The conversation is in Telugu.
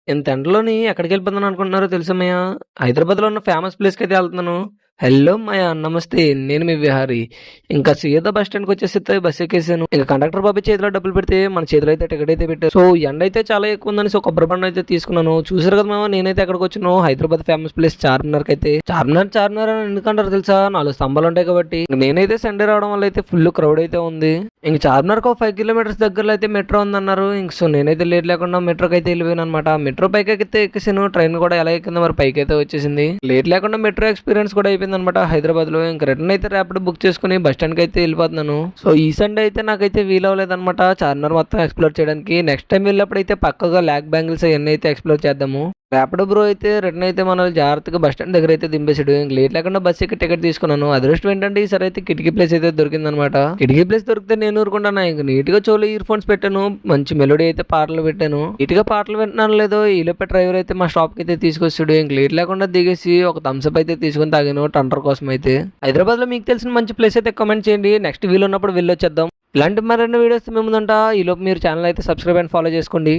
ఇంత ఎండలోని ఎక్కడికెళ్ళిపోతున్నాను అనుకుంటున్నారో తెలుసా మయ్య? హైదరాబాద్‌లో ఉన్న ఫేమస్ ప్లేస్‌కైతే ఎళ్తున్నాను. హలో మయ్య! నమస్తే. నేను మీ విహారి. ఇంకా సీదా బస్ స్టాండ్‌కొచ్చేసితే బస్ ఎక్కేసాను. ఇంక కండక్టర్ బాబు చేతిలో డబ్బులు పెడితే మన చేతిలో అయితే టికెట్ అయితే పెట్టారు. సో ఎండైతే చాలా ఎక్కువ ఉందనేసి ఒక కొబ్బరి బొండం అయితే తీసుకున్నాను. చూసారు కదా మామ నేనైతే ఎక్కడికొచ్చానో హైదరాబాద్ ఫేమస్ ప్లేస్ చార్మినార్‌కైతే. చార్మినార్ అని ఎందుకంటారో తెలుసా? 4 స్తంభాలు ఉంటాయి కాబట్టి. నేనైతే సండే రావడం వల్ల అయితే ఫుల్ క్రౌడ్ అయితే ఉంది. ఇంక చార్మినార్‌కి ఒక 5 కిలోమీటర్స్ దగ్గరలో అయితే మెట్రో ఉందన్నారు. ఇంక సో నేనైతే లేట్ లేకుండా మెట్రోకైతే ఎళ్ళిపోయాననమాట. మెట్రో పైకెక్కితే ఎక్కేసాను. ట్రైన్ కూడా ఎలా ఎక్కిందో మరి పైకైతే వచ్చేసింది. లేట్ లేకుండా మెట్రో ఎక్స్‌పీరియన్స్ కూడా అయిపోయిందనమాట హైదరాబాద్‌లో. ఇంక రిటర్న్ అయితే ర్యాపిడో బుక్ చేసుకొని బస్ స్టాండ్‌కి అయితే ఎళ్ళిపోతున్నాను. సో ఈ సండే అయితే నాకైతే వీలవ్వలేదనమాట చార్మినార్ మొత్తం ఎక్స్‌ప్లోర్ చేయడానికి. నెక్స్ట్ టైమ్ వెళ్ళినప్పుడైతే పక్కాగా లాక్ బ్యాంగిల్స్ అయన్నీ అయితే ఎక్స్‌ప్లోర్ చేద్దాము. ర్యాపిడో బ్రో అయితే రిటర్న్ అయితే మనల్ని జాగ్రత్తగా బస్ స్టాండ్ దగ్గర అయితే దింపేసాడు. ఇంక లేట్ లేకుండా బస్ ఎక్కి టికెట్ తీసుకున్నాను. అదృష్టం ఏంటంటే ఈసారి అయితే కిటికీ ప్లేస్ అయితే దొరికిందనమాట. కిటికీ ప్లేస్ దొరికితే నేను ఊరుకుంటాను. ఇంక నీట్‌గా చెవులో ఇయర్ ఫోన్స్ పెట్టాను. మంచి మెలోడీ అయితే పాటలు పెట్టాను. నీట్‌గా పాటలు వింటున్నానో లేదో ఈలోపే డ్రైవర్ అయితే మా స్టాప్‌కి అయితే తీసుకొచ్చాడు. ఇంక లేట్ లేకుండా దిగేసి ఒక థమ్స్ అప్ అయితే తీసుకొని తాగాను టండర్ కోసం అయితే. హైదరాబాద్‌లో మీకు తెలిసిన మంచి ప్లేస్ అయితే కామెంట్ చేయండి. నెక్స్ట్ వీలున్నప్పుడు వెళ్ళొచ్చేద్దాం. ఇలాంటి మరిన్ని వీడియోస్ మీ ముందుంటా. ఈలోపు మీరు ఛానల్ అయితే సబ్స్క్రైబ్ అండ్ ఫాలో చేసుకోండి.